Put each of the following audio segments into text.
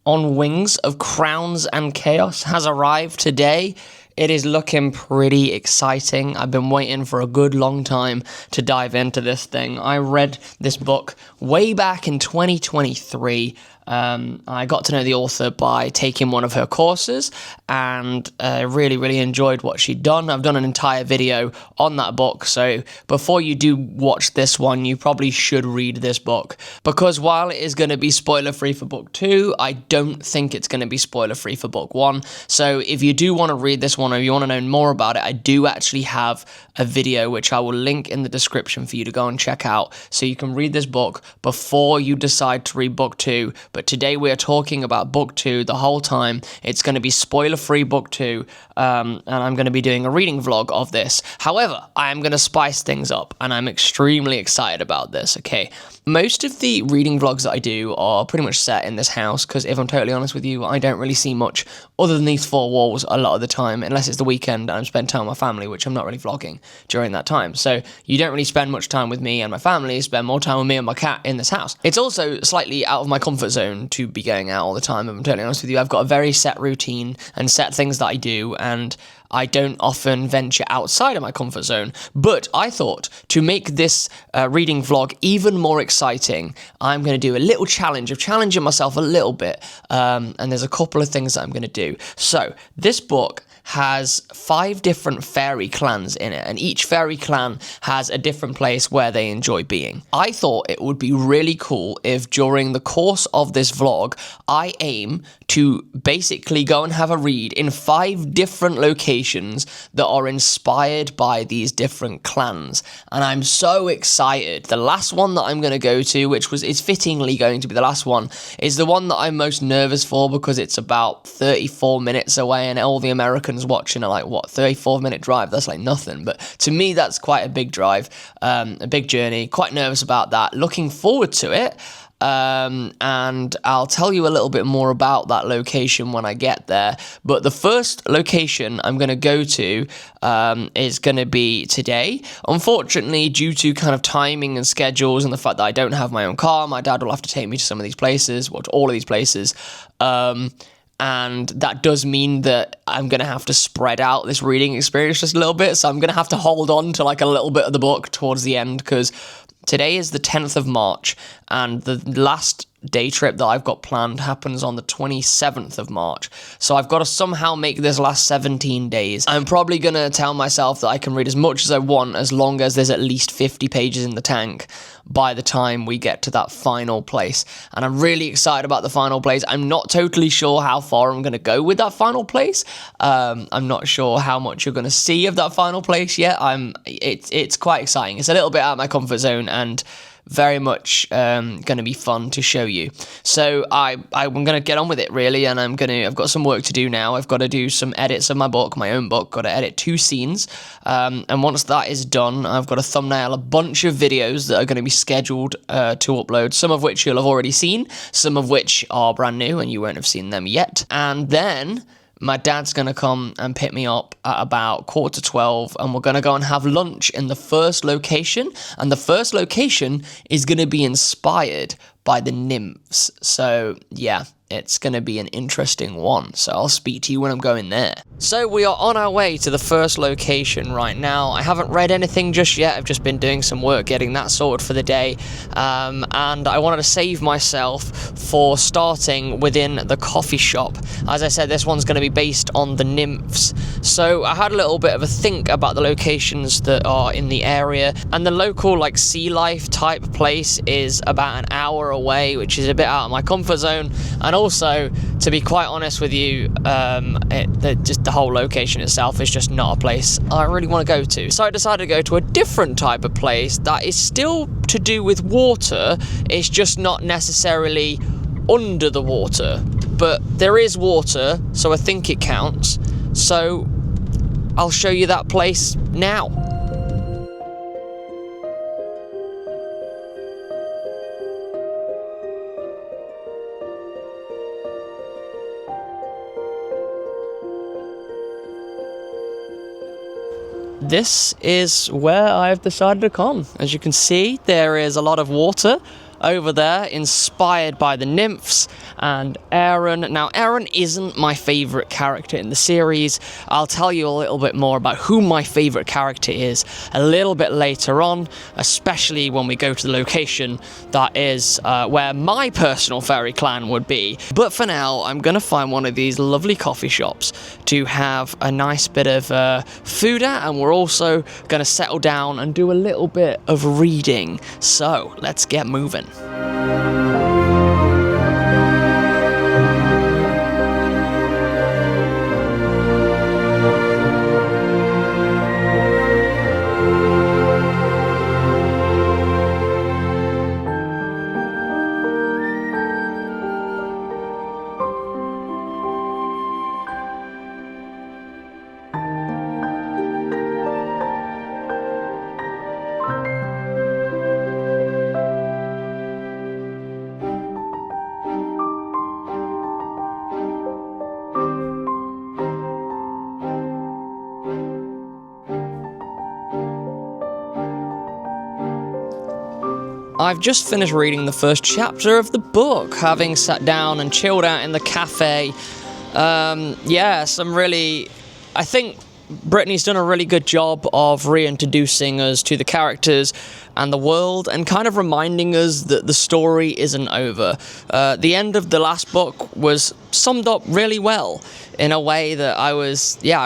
on Wings of Crowns and Chaos has arrived today. It is looking pretty exciting. I've been waiting for a good long time to dive into this thing. I read this book way back in 2023. I got to know the author by taking one of her courses, and really enjoyed what she'd done. I've done an entire video on that book, so before you do watch this one, you probably should read this book, because while it is going to be spoiler-free for book 2, I don't think it's going to be spoiler-free for book 1. So if you do want to read this one, or you want to know more about it, I do actually have a video which I will link in the description for you to go and check out, so you can read this book before you decide to read book 2. But today we are talking about book 2 the whole time. It's going to be spoiler-free book 2, and I'm going to be doing a reading vlog of this. However, I am going to spice things up, and I'm extremely excited about this, okay? Most of the reading vlogs that I do are pretty much set in this house, because if I'm totally honest with you, I don't really see much other than these 4 walls a lot of the time, unless it's the weekend and I'm spending time with my family, which I'm not really vlogging during that time. So you don't really spend much time with me and my family, you spend more time with me and my cat in this house. It's also slightly out of my comfort zone to be going out all the time, if I'm totally honest with you. I've got a very set routine and set things that I do, and I don't often venture outside of my comfort zone. But I thought, to make this reading vlog even more exciting, I'm going to do a little challenge of challenging myself a little bit. And there's a couple of things that I'm going to do. So this book has 5 different fairy clans in it, and each fairy clan has a different place where they enjoy being. I thought it would be really cool if during the course of this vlog, I aim to basically go and have a read in 5 different locations that are inspired by these different clans. And I'm so excited. The last one that I'm going to go to, which is fittingly going to be the last one, is the one that I'm most nervous for, because it's about 34 minutes away, and all the Americans watching are like, what, 34-minute drive? That's like nothing. But to me, that's quite a big drive, a big journey. Quite nervous about that. Looking forward to it. And I'll tell you a little bit more about that location when I get there. But the first location I'm going to go to is going to be today. Unfortunately, due to kind of timing and schedules and the fact that I don't have my own car, my dad will have to take me to some of these places, well, to all of these places. And that does mean that I'm going to have to spread out this reading experience just a little bit. So I'm going to have to hold on to like a little bit of the book towards the end, because today is the 10th of March, and the last day trip that I've got planned happens on the 27th of March. So I've got to somehow make this last 17 days. I'm probably going to tell myself that I can read as much as I want, as long as there's at least 50 pages in the tank by the time we get to that final place. And I'm really excited about the final place. I'm not totally sure how far I'm going to go with that final place. I'm not sure how much you're going to see of that final place yet. It's quite exciting. It's a little bit out of my comfort zone, and very much going to be fun to show you. So I'm going to get on with it, really, and I've got some work to do now. I've got to do some edits of my book, my own book. Got to edit 2 scenes, and once that is done, I've got to thumbnail a bunch of videos that are going to be scheduled to upload, some of which you'll have already seen, some of which are brand new and you won't have seen them yet. And then my dad's going to come and pick me up at about 11:45, and we're going to go and have lunch in the first location. And the first location is going to be inspired by the nymphs. So, yeah, it's going to be an interesting one. So I'll speak to you when I'm going there. So we are on our way to the first location right now. I haven't read anything just yet. I've just been doing some work getting that sorted for the day. And I wanted to save myself for starting within the coffee shop. As I said, this one's going to be based on the nymphs. So I had a little bit of a think about the locations that are in the area. And the local like sea life type place is about an hour away, which is a bit out of my comfort zone. And also, to be quite honest with you, just the whole location itself is just not a place I really want to go to. So I decided to go to a different type of place that is still to do with water. It's just not necessarily under the water, but there is water, so I think it counts. So I'll show you that place now. This is where I've decided to come. As you can see, there is a lot of water over there, inspired by the nymphs and Aaron. Now, Aaron isn't my favourite character in the series. I'll tell you a little bit more about who my favourite character is a little bit later on, especially when we go to the location that is where my personal fairy clan would be. But for now, I'm going to find one of these lovely coffee shops to have a nice bit of food at, and we're also going to settle down and do a little bit of reading. So, let's get moving. I've just finished reading the first chapter of the book, having sat down and chilled out in the cafe. I think Brittany's done a really good job of reintroducing us to the characters and the world, and kind of reminding us that the story isn't over. The end of the last book was summed up really well in a way that I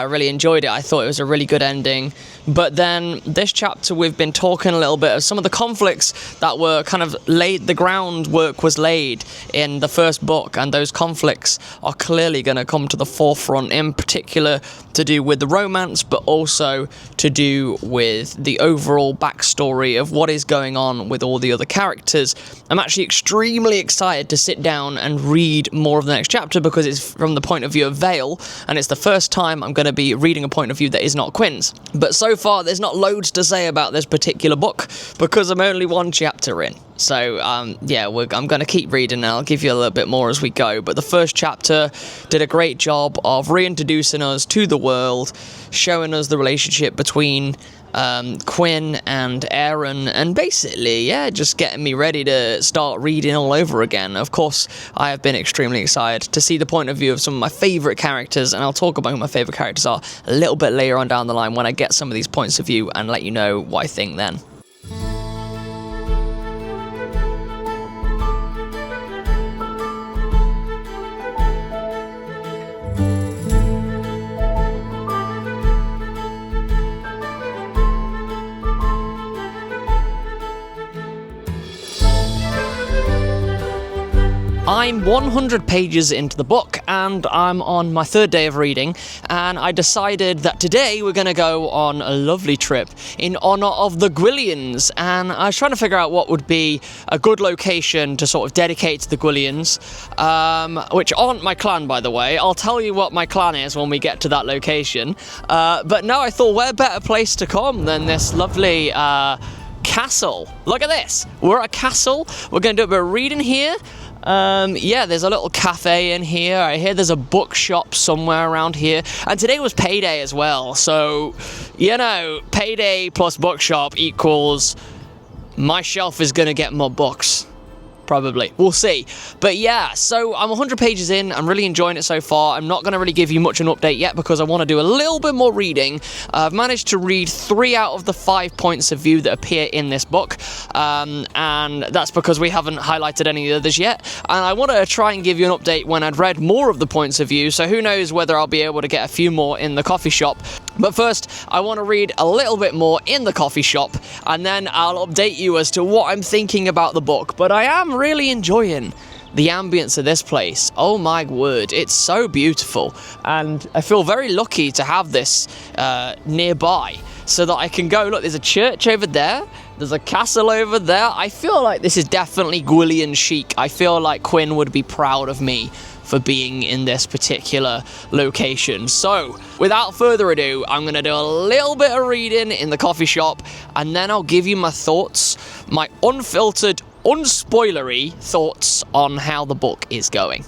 really enjoyed it. I thought it was a really good ending. But then this chapter, we've been talking a little bit of some of the conflicts that were kind of laid, the groundwork was laid in the first book, and those conflicts are clearly going to come to the forefront, in particular to do with the romance, but also to do with the overall backstory of what is going on with all the other characters. I'm actually extremely excited to sit down and read more of the next chapter, because it's from the point of view of Vale, and it's the first time I'm going to be reading a point of view that is not Quinn's. But so far, there's not loads to say about this particular book, because I'm only one chapter in. So, I'm going to keep reading, and I'll give you a little bit more as we go. But the first chapter did a great job of reintroducing us to the world, showing us the relationship between Quinn and Aaron, and basically, just getting me ready to start reading all over again. Of course, I have been extremely excited to see the point of view of some of my favourite characters, and I'll talk about who my favourite characters are a little bit later on down the line when I get some of these points of view and let you know what I think then. I'm 100 pages into the book, and I'm on my third day of reading, and I decided that today we're going to go on a lovely trip in honour of the Gwillians, and I was trying to figure out what would be a good location to sort of dedicate to the Gwillians, which aren't my clan, by the way. I'll tell you what my clan is when we get to that location, but no, I thought, where better place to come than this lovely castle. Look at this. We're at a castle. We're going to do a bit of reading here. There's a little cafe in here. I hear there's a bookshop somewhere around here. And today was payday as well. So, payday plus bookshop equals my shelf is going to get more books. Probably. We'll see. But so I'm 100 pages in. I'm really enjoying it so far. I'm not going to really give you much an update yet because I want to do a little bit more reading. I've managed to read 3 out of the 5 points of view that appear in this book. And that's because we haven't highlighted any of the others yet. And I want to try and give you an update when I'd read more of the points of view. So who knows whether I'll be able to get a few more in the coffee shop. But first, I want to read a little bit more in the coffee shop, and then I'll update you as to what I'm thinking about the book. But I am really enjoying the ambience of this place. Oh my word, it's so beautiful, and I feel very lucky to have this nearby so that I can go. Look, there's a church over there, there's a castle over there. I feel like this is definitely Gwillian chic. I feel like Quinn would be proud of me for being in this particular location. So, without further ado, I'm going to do a little bit of reading in the coffee shop, and then I'll give you my thoughts, my unfiltered, unspoilery thoughts on how the book is going.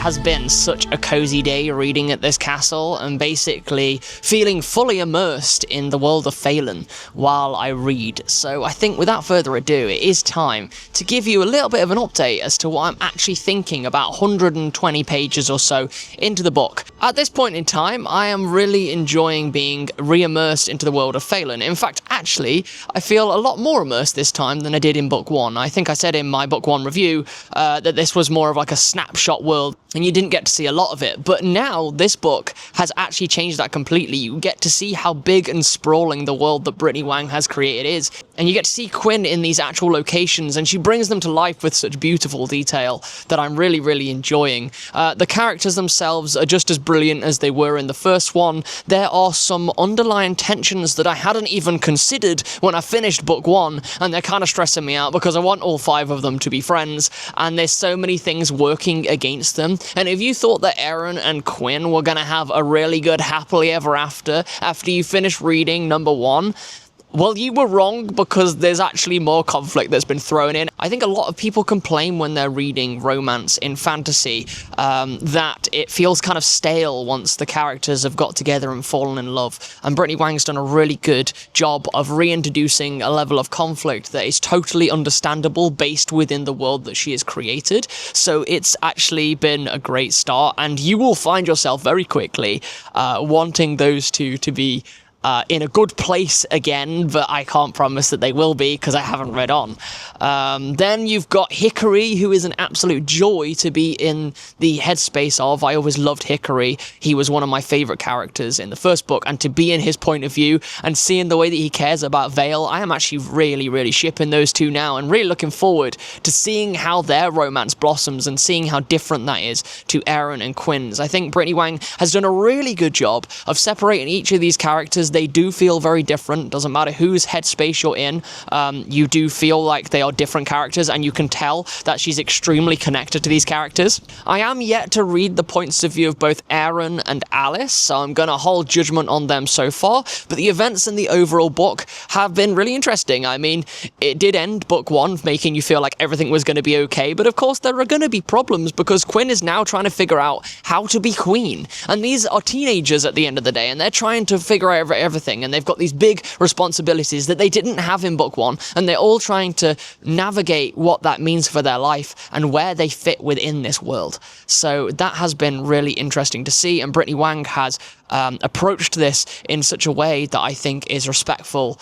has been such a cozy day reading at this castle and basically feeling fully immersed in the world of Phelan while I read. So I think without further ado, it is time to give you a little bit of an update as to what I'm actually thinking about 120 pages or so into the book. At this point in time, I am really enjoying being re-immersed into the world of Phelan. In fact, actually, I feel a lot more immersed this time than I did in book one. I think I said in my book one review that this was more of like a snapshot world and you didn't get to see a lot of it. But now this book has actually changed that completely. You get to see how big and sprawling the world that Brittany Wang has created is. And you get to see Quinn in these actual locations, and she brings them to life with such beautiful detail that I'm really, really enjoying. The characters themselves are just as brilliant as they were in the first one. There are some underlying tensions that I hadn't even considered when I finished book one, and they're kind of stressing me out because I want all 5 of them to be friends, and there's so many things working against them. And if you thought that Aaron and Quinn were going to have a really good happily ever after you finish reading number 1, well, you were wrong, because there's actually more conflict that's been thrown in. I think a lot of people complain when they're reading romance in fantasy that it feels kind of stale once the characters have got together and fallen in love. And Brittany Wang's done a really good job of reintroducing a level of conflict that is totally understandable based within the world that she has created. So it's actually been a great start, and you will find yourself very quickly wanting those two to be in a good place again, but I can't promise that they will be because I haven't read on. Then you've got Hickory, who is an absolute joy to be in the headspace of. I always loved Hickory. He was one of my favourite characters in the first book, and to be in his point of view and seeing the way that he cares about Vale, I am actually really, really shipping those two now and really looking forward to seeing how their romance blossoms and seeing how different that is to Aaron and Quinn's. I think Brittany Wang has done a really good job of separating each of these characters. They do feel very different. Doesn't matter whose headspace you're in, you do feel like they are different characters, and you can tell that she's extremely connected to these characters. I am yet to read the points of view of both Aaron and Alice, so I'm going to hold judgment on them so far, but the events in the overall book have been really interesting. I mean, it did end book 1 making you feel like everything was going to be okay, but of course there are going to be problems because Quinn is now trying to figure out how to be queen, and these are teenagers at the end of the day, and they're trying to figure out everything, and they've got these big responsibilities that they didn't have in book 1, and they're all trying to navigate what that means for their life and where they fit within this world. So that has been really interesting to see, and Brittany Wang has approached this in such a way that I think is respectful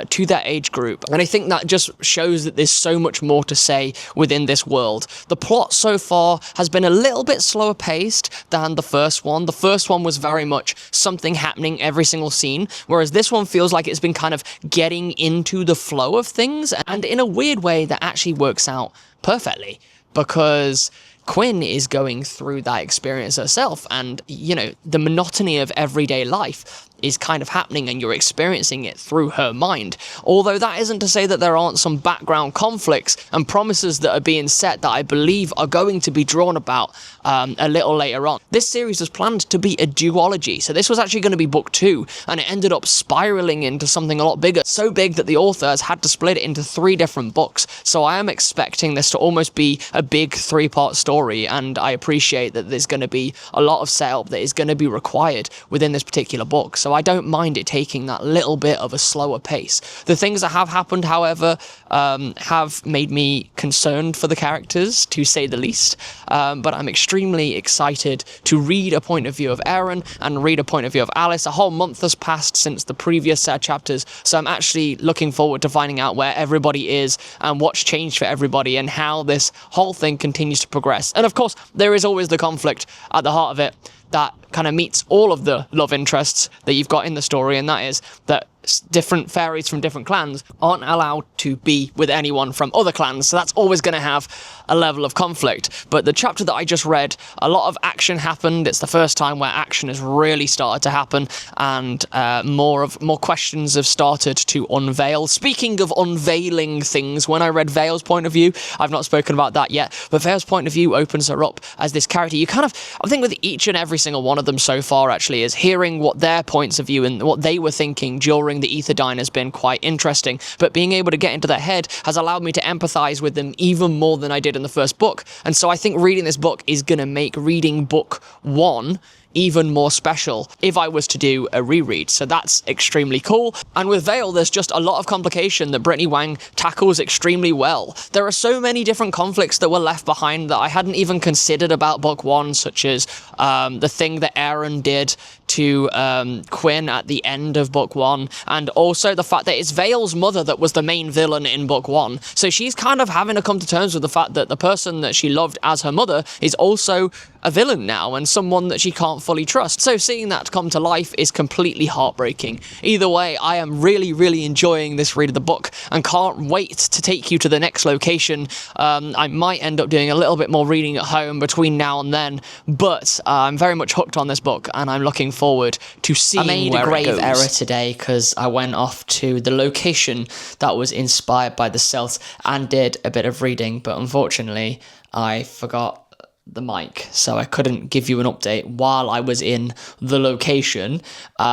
to that age group. And I think that just shows that there's so much more to say within this world. The plot so far has been a little bit slower paced than the first one. The first one was very much something happening every single scene, whereas this one feels like it's been kind of getting into the flow of things, and in a weird way that actually works out perfectly, because Quinn is going through that experience herself, and, you know, the monotony of everyday life is kind of happening and you're experiencing it through her mind. Although that isn't to say that there aren't some background conflicts and promises that are being set that I believe are going to be drawn about a little later on. This series was planned to be a duology, so this was actually going to be book 2, and it ended up spiraling into something a lot bigger, so big that the author has had to split it into 3 different books. So I am expecting this to almost be a big 3-part story, and I appreciate that there's going to be a lot of setup that is going to be required within this particular book. So I don't mind it taking that little bit of a slower pace. The things that have happened, however, have made me concerned for the characters, to say the least, but I'm extremely excited to read a point of view of Aaron and read a point of view of Alice. A whole month has passed since the previous set of chapters, so I'm actually looking forward to finding out where everybody is and what's changed for everybody and how this whole thing continues to progress. And of course, there is always the conflict at the heart of it that kind of meets all of the love interests that you've got in the story, and that is that different fairies from different clans aren't allowed to be with anyone from other clans, so that's always going to have a level of conflict. But the chapter that I just read, a lot of action happened. It's the first time where action has really started to happen, and more questions have started to unveil. Speaking of unveiling things, when I read Vale's point of view, I've not spoken about that yet, but Vale's point of view opens her up as this character. You kind of, I think with each and every single one of them so far actually, is hearing what their points of view and what they were thinking during exploring the Etherdyne has been quite interesting, but being able to get into their head has allowed me to empathize with them even more than I did in the first book. And so I think reading this book is going to make reading book 1 even more special if I was to do a reread. So that's extremely cool. And with Veil, there's just a lot of complication that Brittany Wang tackles extremely well. There are so many different conflicts that were left behind that I hadn't even considered about book 1, such as the thing that Aaron did to Quinn at the end of book 1, and also the fact that it's Veil's mother that was the main villain in book 1. So she's kind of having to come to terms with the fact that the person that she loved as her mother is also a villain now, and someone that she can't fully trust. So seeing that come to life is completely heartbreaking. Either way, I am really, really enjoying this read of the book and can't wait to take you to the next location. I might end up doing a little bit more reading at home between now and then, but I'm very much hooked on this book, and I'm looking forward to seeing where it goes. I made a grave error today because I went off to the location that was inspired by the Celts and did a bit of reading, but unfortunately I forgot the mic, so I couldn't give you an update while I was in the location. So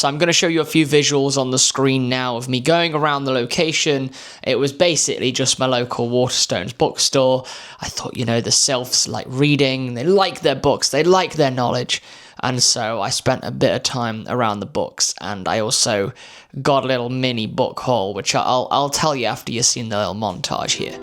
I'm going to show you a few visuals on the screen now of me going around the location. It was basically just my local Waterstones bookstore. I thought, you know, the Celts like reading, they like their books, they like their knowledge. And so I spent a bit of time around the books, and I also got a little mini book haul, which I'll tell you after you've seen the little montage here.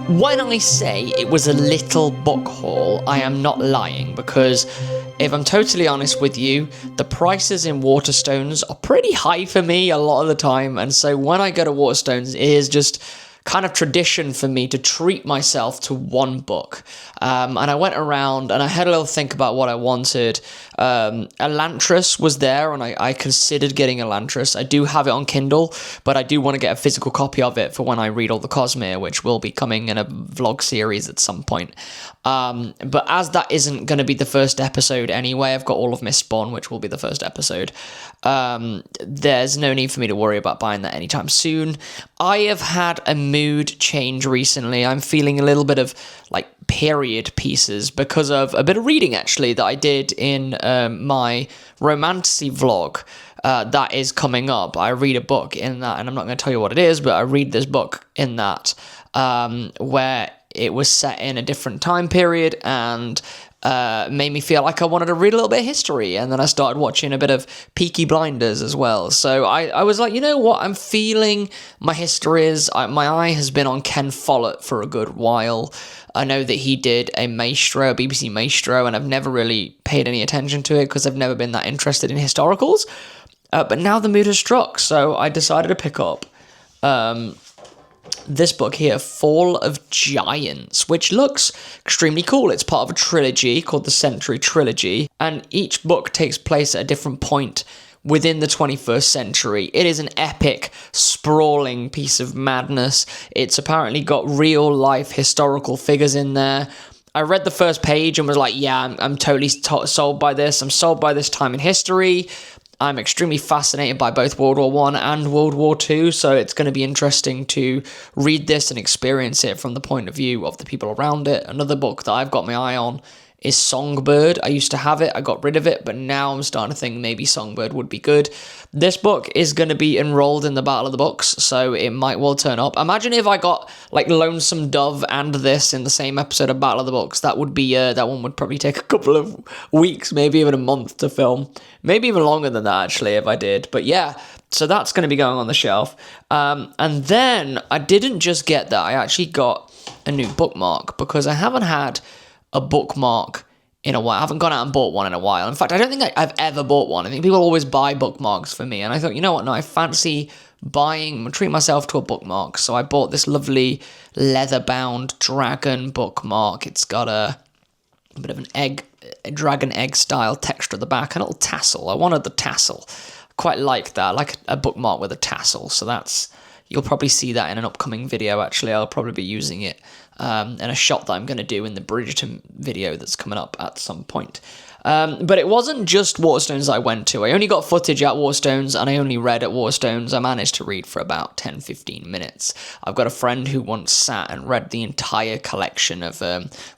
When I say it was a little book haul, I am not lying, because if I'm totally honest with you, the prices in Waterstones are pretty high for me a lot of the time, and so when I go to Waterstones, it is just kind of tradition for me to treat myself to one book. And I went around and I had a little think about what I wanted. Elantris was there, and I considered getting Elantris. I do have it on Kindle, but I do want to get a physical copy of it for when I read all the Cosmere, which will be coming in a vlog series at some point. But as that isn't going to be the first episode anyway, I've got all of Mistborn, which will be the first episode. There's no need for me to worry about buying that anytime soon. I have had a mood change recently. I'm feeling a little bit of like period pieces because of a bit of reading actually that I did in my romantasy vlog that is coming up. I read a book in that, and I'm not going to tell you what it is, but I read this book in that where it was set in a different time period and made me feel like I wanted to read a little bit of history. And then I started watching a bit of Peaky Blinders as well. So I was like, you know what? I'm feeling my histories. My eye has been on Ken Follett for a good while. I know that he did a Maestro, a BBC Maestro, and I've never really paid any attention to it because I've never been that interested in historicals. But now the mood has struck, so I decided to pick up this book here, Fall of Giants, which looks extremely cool. It's part of a trilogy called the Century Trilogy, and each book takes place at a different point within the 21st century. It is an epic, sprawling piece of madness. It's apparently got real-life historical figures in there. I read the first page and was like, yeah, I'm totally sold by this. I'm sold by this time in history. I'm extremely fascinated by both World War I and World War II, so it's going to be interesting to read this and experience it from the point of view of the people around it. Another book that I've got my eye on is Songbird. I used to have it, I got rid of it, but now I'm starting to think maybe Songbird would be good. This book is going to be enrolled in the Battle of the Books, so it might well turn up. Imagine if I got like Lonesome Dove and this in the same episode of Battle of the Books. That would be that one would probably take a couple of weeks, maybe even a month to film, maybe even longer than that actually if I did. But yeah, so that's going to be going on the shelf. And then I didn't just get that, I actually got a new bookmark, because I haven't had a bookmark in a while. I haven't gone out and bought one in a while. In fact, I don't think I've ever bought one. I think people always buy bookmarks for me, and I thought, you know what, no, I fancy treat myself to a bookmark. So I bought this lovely leather-bound dragon bookmark. It's got a bit of a dragon egg style texture at the back, a little tassel. I wanted the tassel. I quite like that. I like a bookmark with a tassel, so you'll probably see that in an upcoming video. Actually, I'll probably be using it in a shot that I'm going to do in the Bridgerton video that's coming up at some point. But it wasn't just Waterstones that I went to. I only got footage at Waterstones, and I only read at Waterstones. I managed to read for about 10-15 minutes. I've got a friend who once sat and read the entire collection of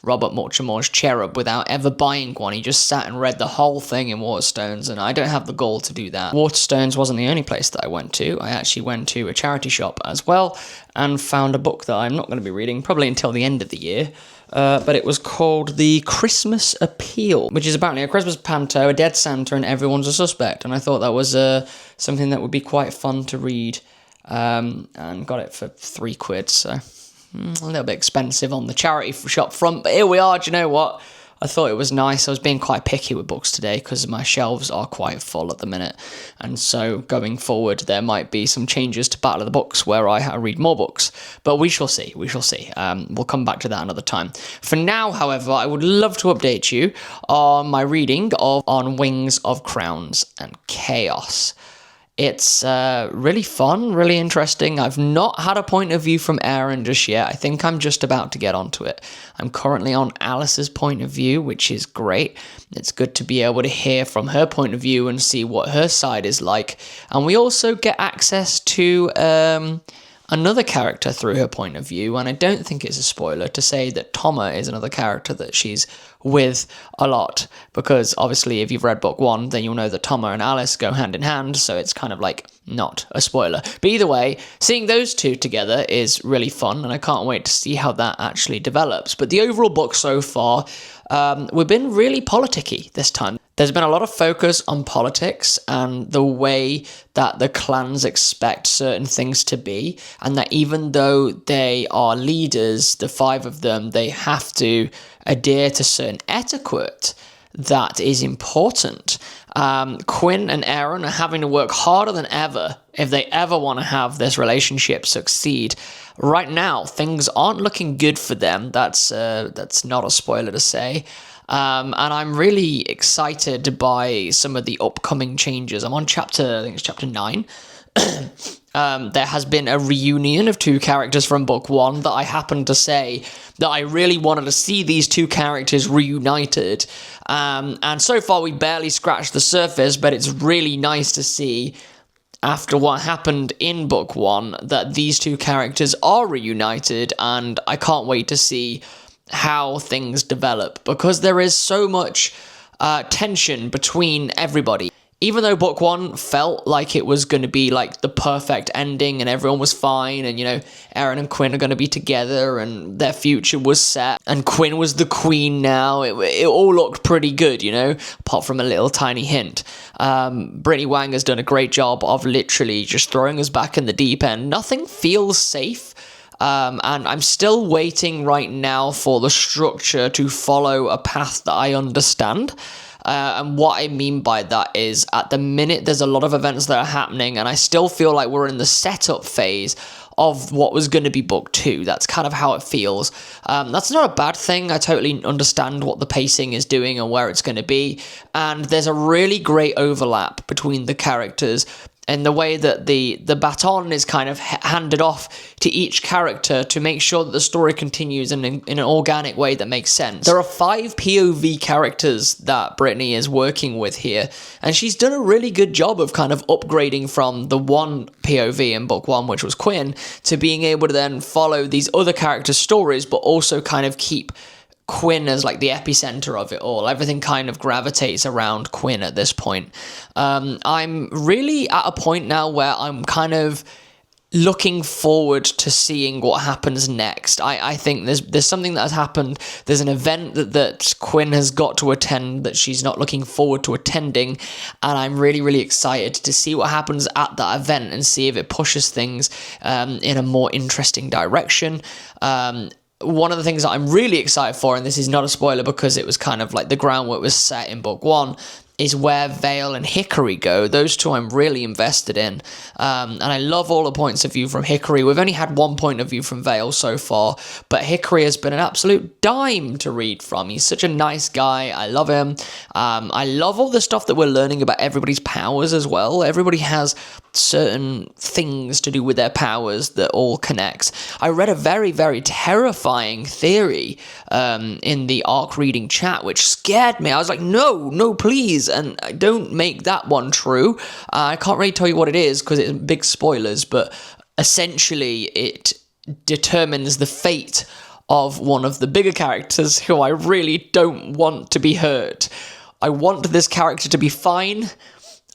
Robert Muchmore's Cherub without ever buying one. He just sat and read the whole thing in Waterstones, and I don't have the gall to do that. Waterstones wasn't the only place that I went to. I actually went to a charity shop as well and found a book that I'm not going to be reading probably until the end of the year. But it was called The Christmas Appeal, which is apparently a Christmas panto, a dead Santa, and everyone's a suspect. And I thought that was something that would be quite fun to read, and got it for £3, so a little bit expensive on the charity shop front. But here we are. Do you know what? I thought it was nice. I was being quite picky with books today because my shelves are quite full at the minute. And so going forward, there might be some changes to Battle of the Books where I read more books. But we shall see. We shall see. We'll come back to that another time. For now, however, I would love to update you on my reading of On Wings of Crowns and Chaos. It's really fun, really interesting. I've not had a point of view from Aaron just yet. I think I'm just about to get onto it. I'm currently on Alice's point of view, which is great. It's good to be able to hear from her point of view and see what her side is like. And we also get access to another character through her point of view, and I don't think it's a spoiler to say that Toma is another character that she's with a lot, because obviously if you've read book 1, then you'll know that Toma and Alice go hand in hand, so it's kind of like not a spoiler. But either way, seeing those two together is really fun, and I can't wait to see how that actually develops. But the overall book so far, we've been really politicky this time. There's been a lot of focus on politics and the way that the clans expect certain things to be, and that even though they are leaders, the 5 of them, they have to adhere to certain etiquette that is important. Quinn and Aaron are having to work harder than ever if they ever want to have this relationship succeed. Right now, things aren't looking good for them. That's not a spoiler to say. And I'm really excited by some of the upcoming changes. I'm on I think it's chapter 9. There has been a reunion of 2 characters from book 1 that I happened to say that I really wanted to see these 2 characters reunited. And so far we barely scratched the surface, but it's really nice to see, after what happened in book 1, that these 2 characters are reunited, and I can't wait to see how things develop, because there is so much tension between everybody. Even though book 1 felt like it was going to be like the perfect ending and everyone was fine, and, you know, Aaron and Quinn are going to be together and their future was set, and Quinn was the queen now, it all looked pretty good, you know, apart from a little tiny hint. Brittany Wang has done a great job of literally just throwing us back in the deep end. Nothing feels safe. And I'm still waiting right now for the structure to follow a path that I understand. And what I mean by that is, at the minute, there's a lot of events that are happening, and I still feel like we're in the setup phase of what was going to be book 2. That's kind of how it feels. That's not a bad thing. I totally understand what the pacing is doing and where it's going to be. And there's a really great overlap between the characters, and the way that the baton is kind of handed off to each character to make sure that the story continues in an organic way that makes sense. There are 5 POV characters that Brittany is working with here, and she's done a really good job of kind of upgrading from the one POV in book 1, which was Quinn, to being able to then follow these other characters' stories, but also kind of keep Quinn as like the epicenter of it all. Everything kind of gravitates around Quinn at this point. I'm really at a point now where I'm kind of looking forward to seeing what happens next. I think there's something that has happened. There's an event that Quinn has got to attend that she's not looking forward to attending, and I'm really, really excited to see what happens at that event and see if it pushes things in a more interesting direction. One of the things that I'm really excited for, and this is not a spoiler because it was kind of like the groundwork was set in book one, is where Vale and Hickory go. Those two I'm really invested in. And I love all the points of view from Hickory. We've only had one point of view from Vale so far, but Hickory has been an absolute dime to read from. He's such a nice guy. I love him. I love all the stuff that we're learning about everybody's powers as well. Everybody has certain things to do with their powers that all connects. I read a very, very terrifying theory in the ARC reading chat, which scared me. I was like, no, please. And don't make that one true. I can't really tell you what it is because it's big spoilers, but essentially it determines the fate of one of the bigger characters who I really don't want to be hurt. I want this character to be fine,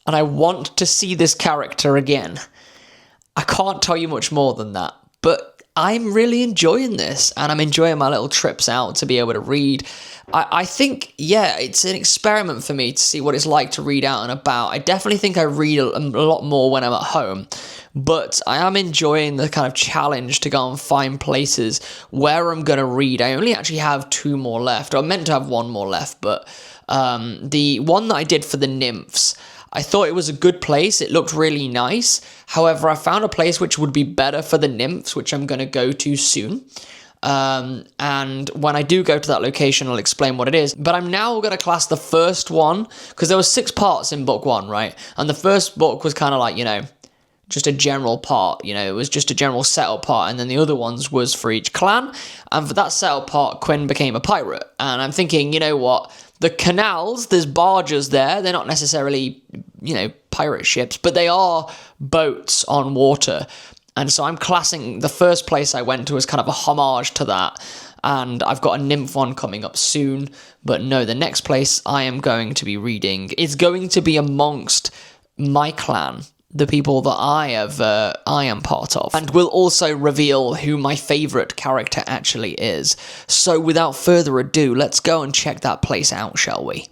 and I want to see this character again. I can't tell you much more than that, but I'm really enjoying this, and I'm enjoying my little trips out to be able to read. I think, yeah, it's an experiment for me to see what it's like to read out and about. I definitely think I read a lot more when I'm at home, but I am enjoying the kind of challenge to go and find places where I'm going to read. I only actually have 2 more left, or I'm meant to have 1 more left, but the one that I did for the nymphs, I thought it was a good place. It looked really nice. However, I found a place which would be better for the nymphs, which I'm going to go to soon. And when I do go to that location, I'll explain what it is. But I'm now going to class the first one, because there was 6 parts in book 1, right? And the first book was kind of like, just a general part, it was just a general setup part, and then the other ones was for each clan. And for that setup part, Quinn became a pirate. And I'm thinking, you know what? The canals, there's barges there. They're not necessarily, pirate ships, but they are boats on water. And so I'm classing the first place I went to as kind of a homage to that. And I've got a nymph one coming up soon. But no, the next place I am going to be reading is going to be amongst my clan, the people that I am part of, and will also reveal who my favourite character actually is. So without further ado, let's go and check that place out, shall we?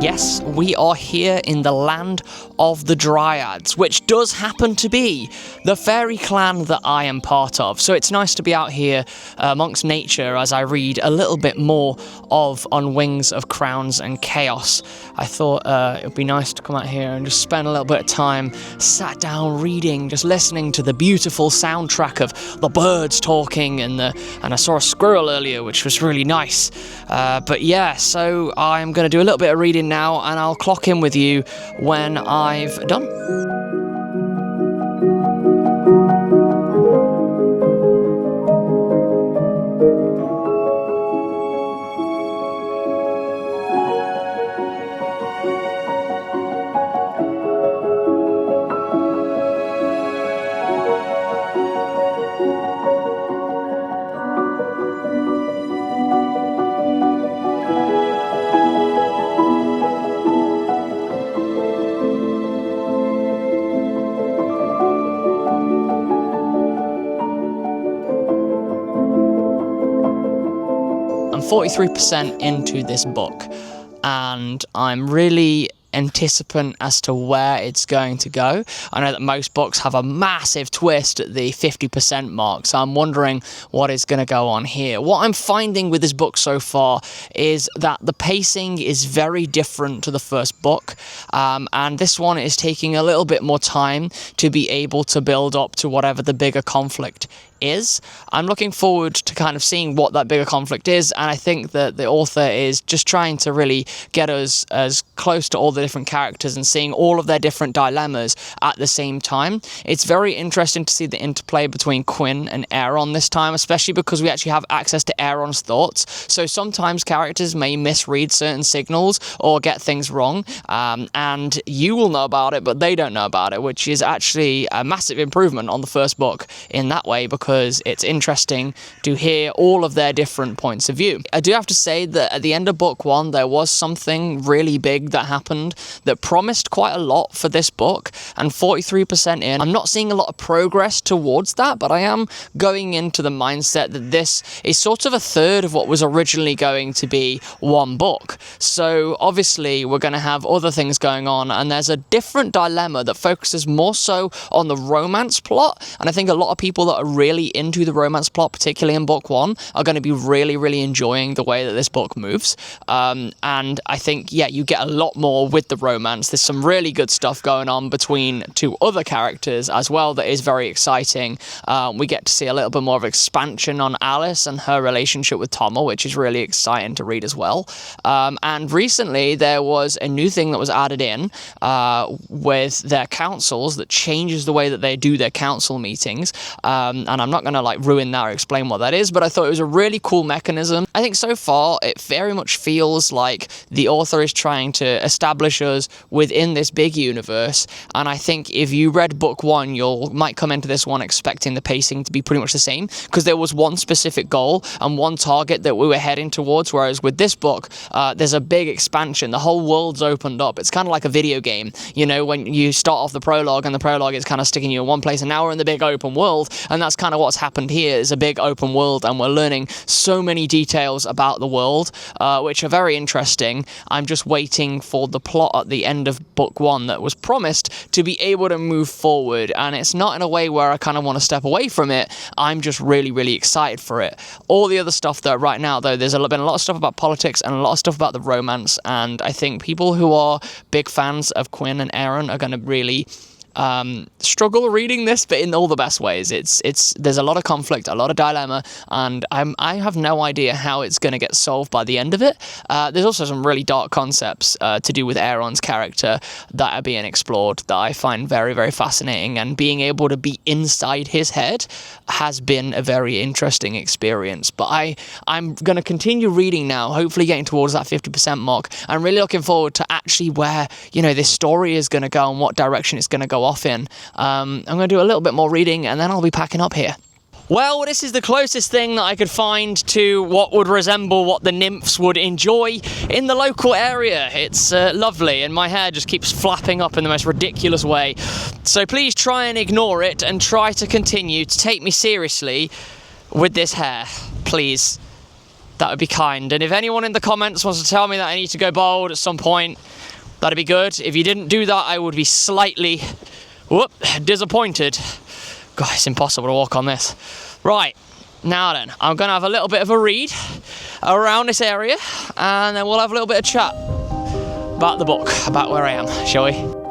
Yes, we are here in the land of the Dryads, which does happen to be the fairy clan that I am part of. So it's nice to be out here amongst nature as I read a little bit more of On Wings of Crowns and Chaos. I thought it would be nice to come out here and just spend a little bit of time sat down reading, just listening to the beautiful soundtrack of the birds talking, and I saw a squirrel earlier, which was really nice. But yeah, so I'm going to do a little bit of reading now, and I'll clock in with you when I've done. I'm 43% into this book, and I'm really anticipant as to where it's going to go. I know that most books have a massive twist at the 50% mark, so I'm wondering what is going to go on here. What I'm finding with this book so far is that the pacing is very different to the first book, and this one is taking a little bit more time to be able to build up to whatever the bigger conflict is. I'm looking forward to kind of seeing what that bigger conflict is, and I think that the author is just trying to really get us as close to all the different characters and seeing all of their different dilemmas at the same time. It's very interesting to see the interplay between Quinn and Aaron this time, especially because we actually have access to Aaron's thoughts. So sometimes characters may misread certain signals or get things wrong, and you will know about it, but they don't know about it, which is actually a massive improvement on the first book in that way, because it's interesting to hear all of their different points of view. I do have to say that at the end of book one, there was something really big that happened that promised quite a lot for this book, and 43% in, I'm not seeing a lot of progress towards that, but I am going into the mindset that this is sort of a third of what was originally going to be one book. So obviously we're going to have other things going on, and there's a different dilemma that focuses more so on the romance plot, and I think a lot of people that are really into the romance plot, particularly in book one, are going to be really enjoying the way that this book moves. And I think, yeah, you get a lot more with the romance. There's some really good stuff going on between two other characters as well that is very exciting. We get to see a little bit more of expansion on Alice and her relationship with Tommel, which is really exciting to read as well. And recently there was a new thing that was added in with their councils that changes the way that they do their council meetings. And I'm not going to ruin that or explain what that is, but I thought it was a really cool mechanism. I think so far it very much feels like the author is trying to establish us within this big universe, and I think if you read book one, you might come into this one expecting the pacing to be pretty much the same, because there was one specific goal and one target that we were heading towards, whereas with this book, there's a big expansion. The whole world's opened up. It's kind of like a video game, you know, when you start off the prologue and the prologue is kind of sticking you in one place, and now we're in the big open world, and that's kind of what's happened here, is a big open world, and we're learning so many details about the world, which are very interesting. I'm just waiting for the plot at the end of book one that was promised to be able to move forward, and it's not in a way where I kind of want to step away from it. I'm just really excited for it. All the other stuff though, right now though, there's been a lot of stuff about politics and a lot of stuff about the romance, and I think people who are big fans of Quinn and Aaron are going to really struggle reading this, but in all the best ways. There's a lot of conflict, a lot of dilemma, and I have no idea how it's going to get solved by the end of it. There's also some really dark concepts to do with Aaron's character that are being explored that I find very fascinating, and being able to be inside his head has been a very interesting experience. But I'm going to continue reading now, hopefully getting towards that 50% mark. I'm really looking forward to actually where, you know, this story is going to go and what direction it's going to go off in. I'm going to do a little bit more reading, and then I'll be packing up here. Well, this is the closest thing that I could find to what would resemble what the nymphs would enjoy in the local area. It's lovely, and my hair just keeps flapping up in the most ridiculous way. So please try and ignore it, and try to continue to take me seriously with this hair, please. That would be kind. And if anyone in the comments wants to tell me that I need to go bald at some point, that'd be good. If you didn't do that, I would be slightly disappointed. God, it's impossible to walk on this. Right, now then, I'm going to have a little bit of a read around this area, and then we'll have a little bit of chat about the book, about where I am, shall we?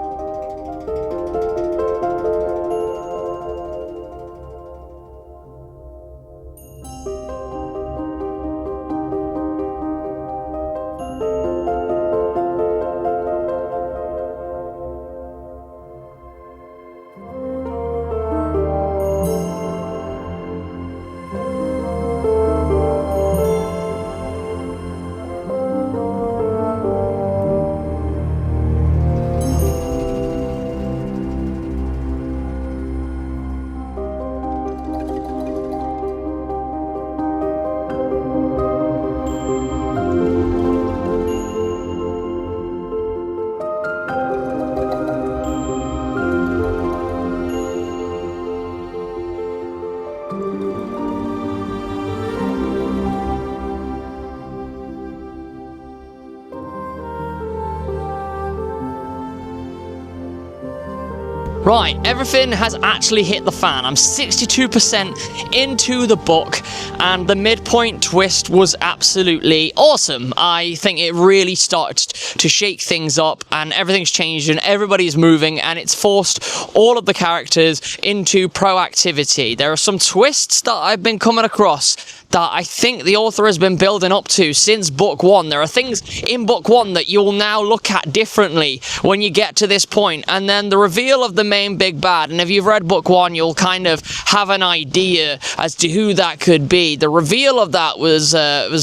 Right, everything has actually hit the fan. I'm 62% into the book, and the midpoint twist was absolutely awesome. I think it really started to shake things up, and everything's changed, and everybody's moving, and it's forced all of the characters into proactivity. There are some twists that I've been coming across that I think the author has been building up to since book one. There are things in book one that you'll now look at differently when you get to this point, and then the reveal of the main big bad, and if you've read book one, you'll kind of have an idea as to who that could be. The reveal of that was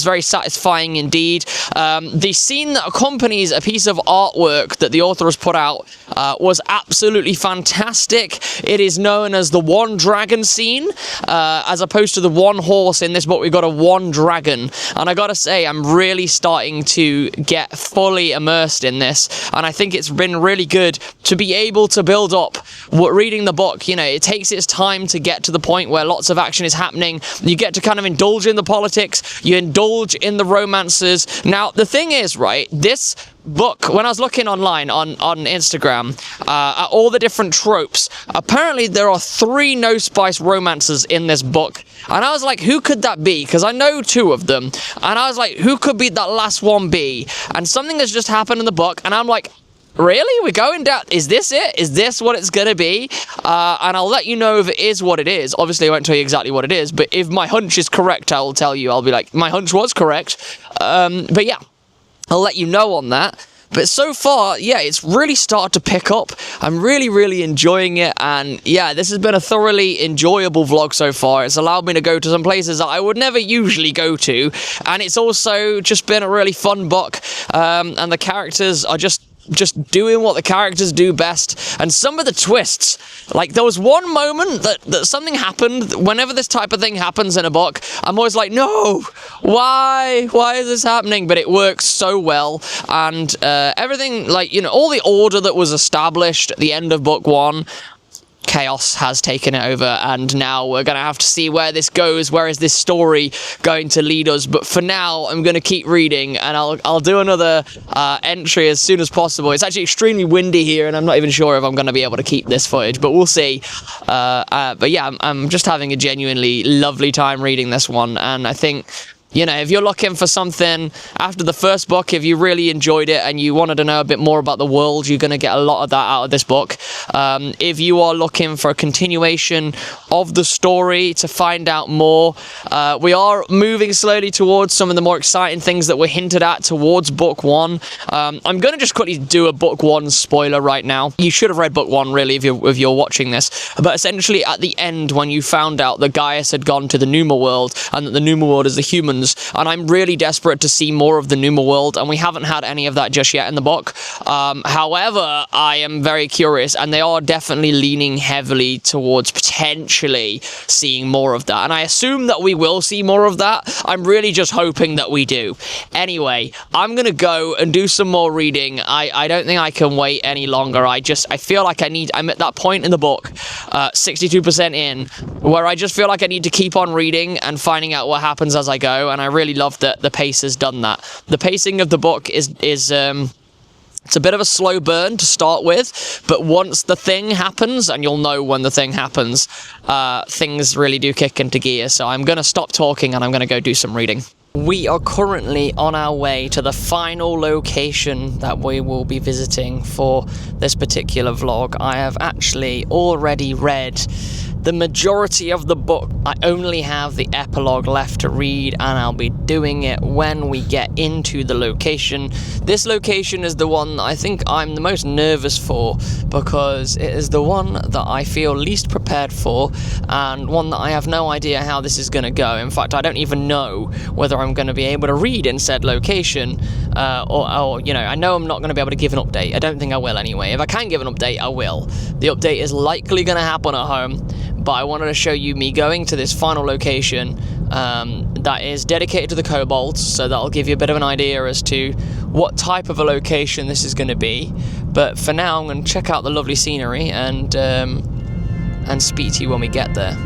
very satisfying indeed. The scene that accompanies a piece of artwork that the author has put out was absolutely fantastic. It is known as the one dragon scene, as opposed to the one horse. In this book we've got a one dragon, and I gotta say, I'm really starting to get fully immersed in this, and I think it's been really good to be able to build up reading the book. You know, it takes its time to get to the point where lots of action is happening. You get to kind of indulge in the politics, you indulge in the romances. Now the thing is, right, this book, when I was looking online on Instagram at all the different tropes, apparently there are 3 no spice romances in this book, and I was like, who could that be? Because I know 2 of them, and I was like, who could be that last one be? And something has just happened in the book, and I'm like, really? We're going down? Is this it? Is this what it's gonna be? And I'll let you know if it is what it is. Obviously, I won't tell you exactly what it is, but if my hunch is correct, I'll tell you. I'll be like, my hunch was correct. But yeah, I'll let you know on that. But so far, yeah, it's really started to pick up. I'm really, really enjoying it. And yeah, this has been a thoroughly enjoyable vlog so far. It's allowed me to go to some places that I would never usually go to. And it's also just been a really fun book. And the characters are just doing what the characters do best. And some of the twists, like there was one moment that something happened. Whenever this type of thing happens in a book, I'm always like, no, why is this happening? But it works so well, and everything, like, you know, all the order that was established at the end of book one, chaos has taken it over, and now we're gonna have to see where this goes. Where is this story going to lead us? But for now, I'm gonna keep reading, and I'll do another entry as soon as possible. It's actually extremely windy here, and I'm not even sure if I'm gonna be able to keep this footage, but we'll see. But yeah, I'm just having a genuinely lovely time reading this one, and I think, you know, if you're looking for something after the first book, if you really enjoyed it and you wanted to know a bit more about the world, you're going to get a lot of that out of this book. If you are looking for a continuation of the story to find out more, we are moving slowly towards some of the more exciting things that were hinted at towards book one. I'm going to just quickly do a book one spoiler right now. You should have read book one, really, if you're watching this. But essentially, at the end, when you found out that Gaius had gone to the Pneuma world, and that the Pneuma world is the humans, and I'm really desperate to see more of the Pneuma world, and we haven't had any of that just yet in the book. However, I am very curious, and they are definitely leaning heavily towards potentially seeing more of that, and I assume that we will see more of that. I'm really just hoping that we do. Anyway, I'm gonna go and do some more reading. I don't think I can wait any longer. I feel like I'm at that point in the book, 62% in, where I just feel like I need to keep on reading and finding out what happens as I go, and I really love that the pace has done that. The pacing of the book is it's a bit of a slow burn to start with, but once the thing happens, and you'll know when the thing happens, things really do kick into gear. So I'm gonna stop talking and I'm gonna go do some reading. We are currently on our way to the final location that we will be visiting for this particular vlog. I have actually already read the majority of the book. I only have the epilogue left to read, and I'll be doing it when we get into the location. This location is the one that I think I'm the most nervous for, because it is the one that I feel least prepared for, and one that I have no idea how this is going to go. In fact, I don't even know whether I'm going to be able to read in said location, or you know, I know I'm not going to be able to give an update. I don't think I will anyway. If I can give an update, I will. The update is likely going to happen at home, but I wanted to show you me going to this final location that is dedicated to the kobolds, so that'll give you a bit of an idea as to what type of a location this is going to be. But for now, I'm going to check out the lovely scenery and speak to you when we get there.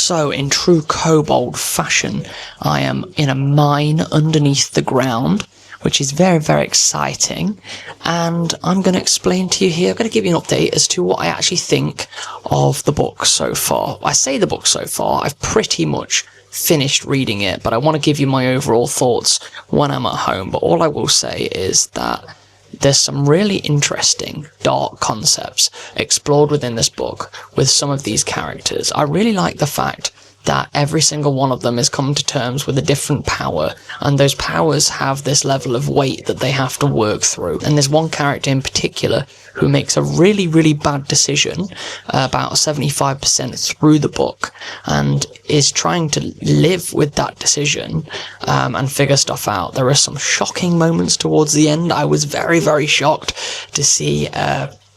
So, in true kobold fashion, I am in a mine underneath the ground, which is very, very exciting. And I'm going to explain to you here, I'm going to give you an update as to what I actually think of the book so far. I say the book so far, I've pretty much finished reading it, but I want to give you my overall thoughts when I'm at home. But all I will say is that there's some really interesting, dark concepts explored within this book with some of these characters. I really like the fact that every single one of them is coming to terms with a different power, and those powers have this level of weight that they have to work through. And there's one character in particular who makes a really, really bad decision about 75% through the book, and is trying to live with that decision and figure stuff out. There are some shocking moments towards the end. I was very, very shocked to see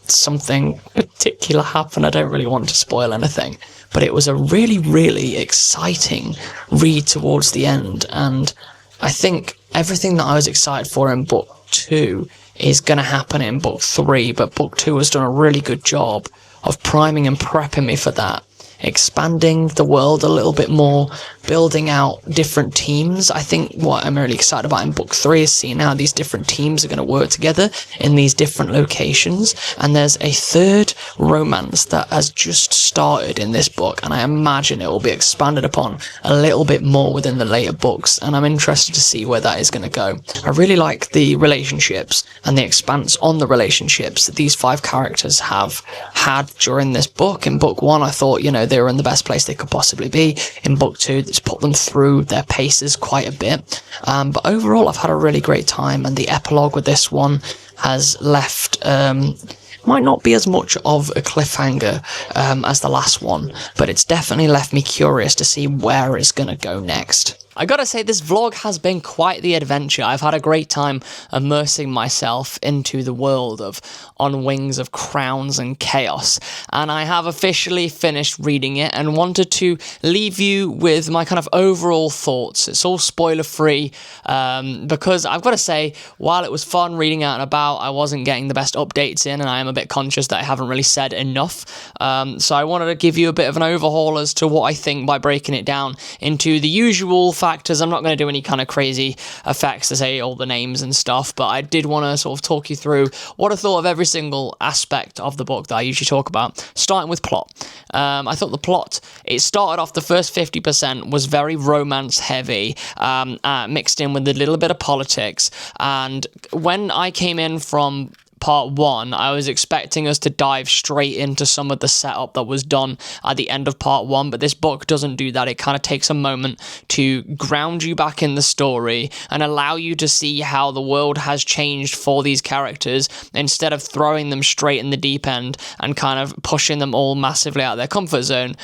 something particular happen. I don't really want to spoil anything, but it was a really, really exciting read towards the end. And I think everything that I was excited for in book 2 is going to happen in book 3, but book 2 has done a really good job of priming and prepping me for that, expanding the world a little bit more, building out different teams. I think what I'm really excited about in book 3 is seeing how these different teams are going to work together in these different locations. And there's a third romance that has just started in this book, and I imagine it will be expanded upon a little bit more within the later books, and I'm interested to see where that is going to go. I really like the relationships and the expanse on the relationships that these 5 characters have had during this book. In book 1, I thought, they were in the best place they could possibly be. In book 2, it's put them through their paces quite a bit. But overall, I've had a really great time, and the epilogue with this one has left might not be as much of a cliffhanger as the last one, but it's definitely left me curious to see where it's going to go next. I gotta say, this vlog has been quite the adventure. I've had a great time immersing myself into the world of On Wings of Crowns and Chaos, and I have officially finished reading it and wanted to leave you with my kind of overall thoughts. It's all spoiler-free, because I've got to say, while it was fun reading out and about, I wasn't getting the best updates in, and I am a bit conscious that I haven't really said enough. So I wanted to give you a bit of an overhaul as to what I think by breaking it down into the usual factors. I'm not going to do any kind of crazy effects to say all the names and stuff, but I did want to sort of talk you through what I thought of every single aspect of the book that I usually talk about, starting with plot. I thought the plot, it started off, the first 50% was very romance heavy, mixed in with a little bit of politics, and when I came in from part 1, I was expecting us to dive straight into some of the setup that was done at the end of part 1, but this book doesn't do that. It kind of takes a moment to ground you back in the story and allow you to see how the world has changed for these characters, instead of throwing them straight in the deep end and kind of pushing them all massively out of their comfort zone.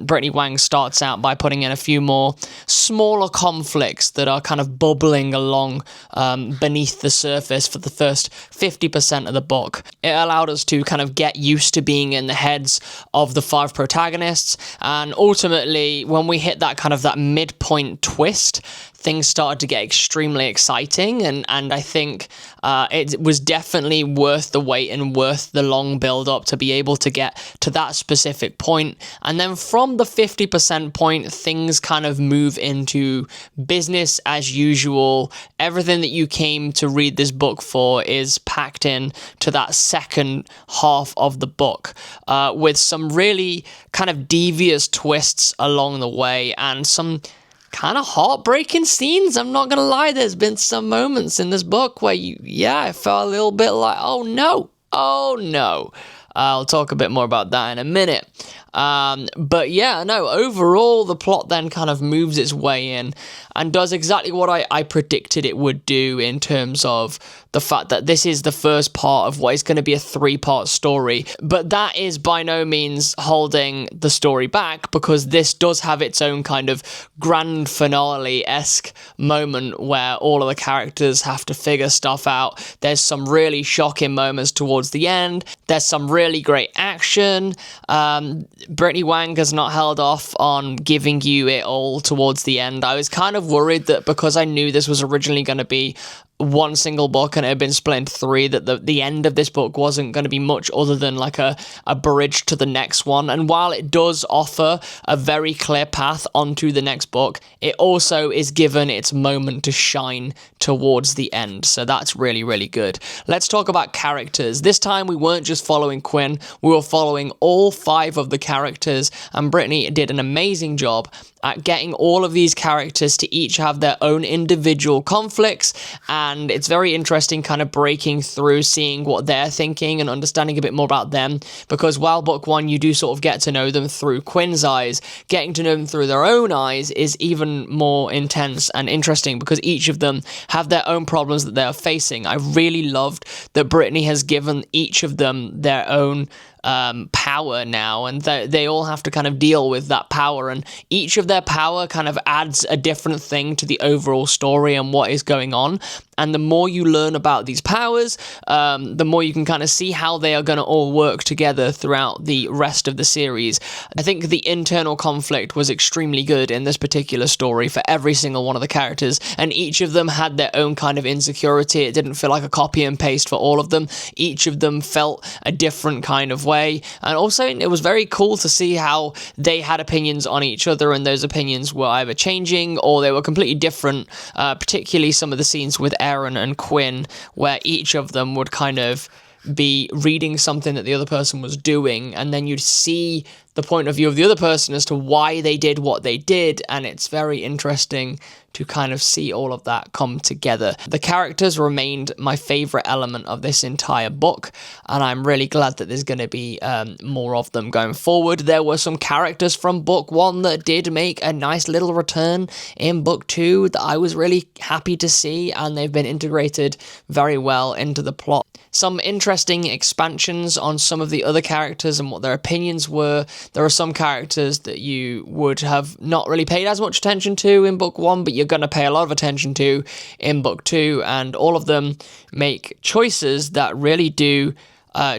Brittany Wang starts out by putting in a few more smaller conflicts that are kind of bubbling along beneath the surface for the first 50% of the book. It allowed us to kind of get used to being in the heads of the 5 protagonists, and ultimately when we hit that kind of that midpoint twist, things started to get extremely exciting, and I think it was definitely worth the wait and worth the long build up to be able to get to that specific point. And then from the 50% point, things kind of move into business as usual. Everything that you came to read this book for is packed in to that second half of the book, with some really kind of devious twists along the way and some kind of heartbreaking scenes. I'm not gonna lie, there's been some moments in this book where I felt a little bit like, oh no. I'll talk a bit more about that in a minute. But yeah, no, overall, the plot then kind of moves its way in and does exactly what I predicted it would do, in terms of the fact that this is the first part of what is going to be a 3-part story. But that is by no means holding the story back, because this does have its own kind of grand finale-esque moment where all of the characters have to figure stuff out. There's some really shocking moments towards the end. There's some really great action. Brittany Wang has not held off on giving you it all towards the end. I was kind of worried that because I knew this was originally going to be one single book and it had been split into three, that the end of this book wasn't going to be much other than like a bridge to the next one. And while it does offer a very clear path onto the next book, it also is given its moment to shine towards the end. So that's really, really good. Let's talk about characters. This time we weren't just following Quinn, we were following all 5 of the characters, and Brittany did an amazing job at getting all of these characters to each have their own individual conflicts, and it's very interesting kind of breaking through, seeing what they're thinking and understanding a bit more about them, because while book 1 you do sort of get to know them through Quinn's eyes, getting to know them through their own eyes is even more intense and interesting because each of them have their own problems that they are facing. I really loved that Brittany has given each of them their own power now, and they all have to kind of deal with that power, and each of their power kind of adds a different thing to the overall story and what is going on. And the more you learn about these powers, the more you can kind of see how they are going to all work together throughout the rest of the series. I think the internal conflict was extremely good in this particular story for every single one of the characters, and each of them had their own kind of insecurity. It didn't feel like a copy and paste for all of them. Each of them felt a different kind of way, and also it was very cool to see how they had opinions on each other, and those opinions were either changing or they were completely different, particularly some of the scenes with Aaron and Quinn, where each of them would kind of be reading something that the other person was doing, and then you'd see the point of view of the other person as to why they did what they did, and it's very interesting to kind of see all of that come together. The characters remained my favorite element of this entire book, and I'm really glad that there's going to be more of them going forward. There were some characters from book 1 that did make a nice little return in book 2 that I was really happy to see, and they've been integrated very well into the plot. Some interesting expansions on some of the other characters and what their opinions were. There are some characters that you would have not really paid as much attention to in book 1, but you're going to pay a lot of attention to in book 2, and all of them make choices that really do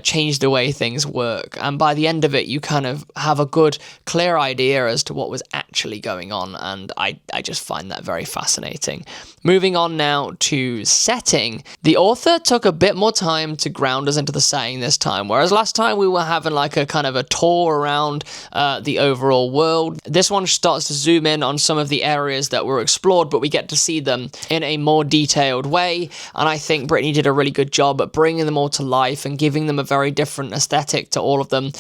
change the way things work, and by the end of it you kind of have a good clear idea as to what was actually going on, and I just find that very fascinating. Moving on now to setting. The author took a bit more time to ground us into the setting this time, whereas last time we were having like a kind of a tour around the overall world. This one starts to zoom in on some of the areas that were explored, but we get to see them in a more detailed way, and I think Brittany did a really good job at bringing them all to life and giving them a very different aesthetic to all of them.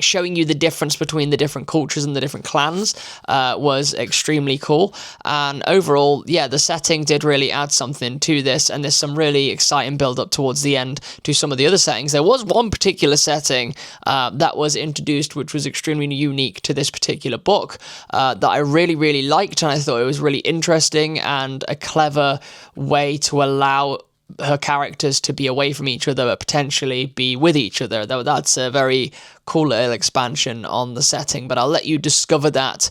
Showing you the difference between the different cultures and the different clans was extremely cool, and overall, yeah, the setting did really add something to this, and there's some really exciting build up towards the end to some of the other settings. There was one particular setting that was introduced which was extremely unique to this particular book that I really, really liked, and I thought it was really interesting and a clever way to allow her characters to be away from each other but potentially be with each other. That's a very cool little expansion on the setting, but I'll let you discover that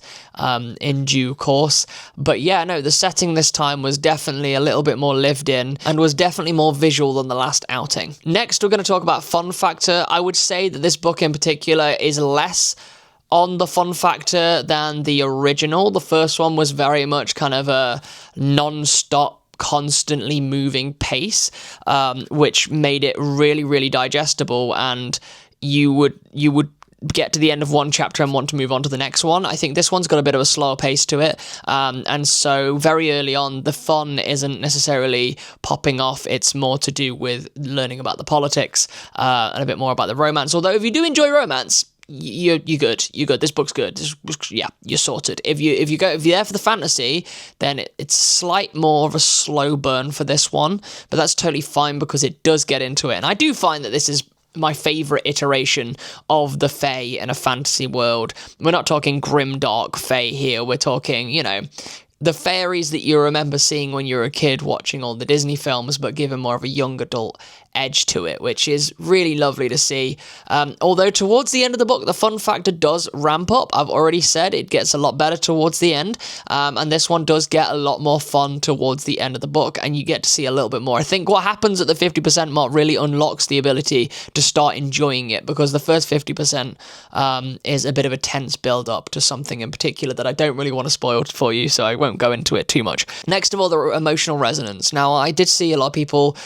in due course. But yeah, no, the setting this time was definitely a little bit more lived in and was definitely more visual than the last outing. Next, we're going to talk about fun factor. I would say that this book in particular is less on the fun factor than the original. The first one was very much kind of a non-stop, constantly moving pace, which made it really, really digestible, and you would get to the end of one chapter and want to move on to the next one. I think this one's got a bit of a slower pace to it, and so very early on the fun isn't necessarily popping off. It's more to do with learning about the politics and a bit more about the romance, although if you do enjoy romance, you're good. This book's good. You're sorted. If you're there for the fantasy, then it's slight more of a slow burn for this one, but that's totally fine because it does get into it. And I do find that this is my favorite iteration of the Fae in a fantasy world. We're not talking grim dark Fae here. We're talking, the fairies that you remember seeing when you were a kid watching all the Disney films, but given more of a young adult edge to it, which is really lovely to see. Although towards the end of the book, the fun factor does ramp up. I've already said it gets a lot better towards the end, and this one does get a lot more fun towards the end of the book, and you get to see a little bit more. I think what happens at the 50% mark really unlocks the ability to start enjoying it, because the first 50% is a bit of a tense build-up to something in particular that I don't really want to spoil for you, so I won't won't go into it too much. Next of all, the emotional resonance. Now, I did see a lot of people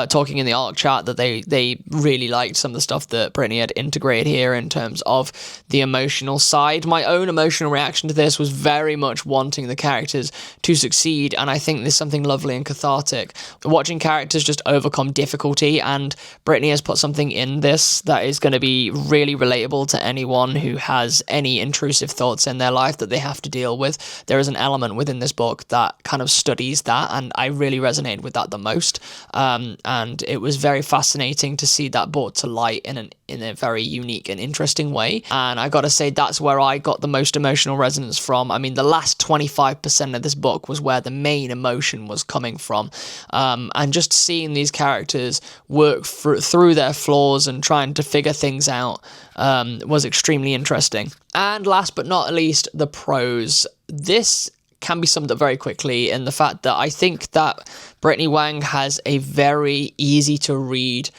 talking in the ARC chat that they really liked some of the stuff that Brittany had integrated here in terms of the emotional side. My own emotional reaction to this was very much wanting the characters to succeed, and I think there's something lovely and cathartic watching characters just overcome difficulty, and Brittany has put something in this that is going to be really relatable to anyone who has any intrusive thoughts in their life that they have to deal with. There is an element within this book that kind of studies that, and I really resonated with that the most, and it was very fascinating to see that brought to light in a very unique and interesting way. And I gotta say, that's where I got the most emotional resonance from. I mean, the last 25% of this book was where the main emotion was coming from, and just seeing these characters work through their flaws and trying to figure things out was extremely interesting. And last but not least, the prose. This can be summed up very quickly in the fact that I think that Brittany Wang has a very easy to read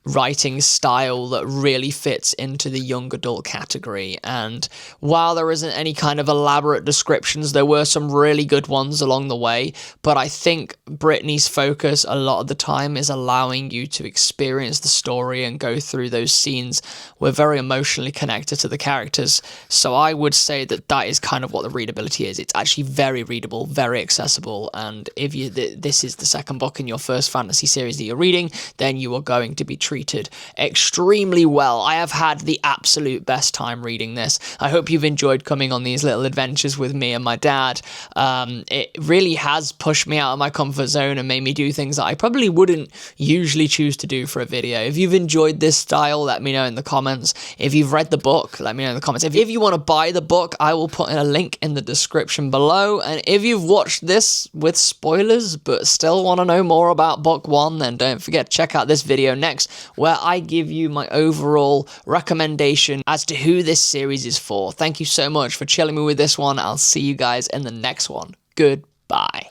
writing style that really fits into the young adult category. And while there isn't any kind of elaborate descriptions, there were some really good ones along the way, but I think Brittany's focus a lot of the time is allowing you to experience the story and go through those scenes. We're very emotionally connected to the characters, so I would say that that is kind of what the readability is. It's actually very readable, very accessible, and if this is the second book in your first fantasy series that you're reading, then you are going to be treated extremely well. I have had the absolute best time reading this. I hope you've enjoyed coming on these little adventures with me and my dad. It really has pushed me out of my comfort zone and made me do things that I probably wouldn't usually choose to do for a video. If you've enjoyed this style, let me know in the comments. If you've read the book, let me know in the comments. If you want to buy the book, I will put in a link in the description below. And if you've watched this with spoilers but still want to know more about book 1, then don't forget to check out this video next, where I give you my overall recommendation as to who this series is for. Thank you so much for chilling me with this one. I'll see you guys in the next one. Goodbye.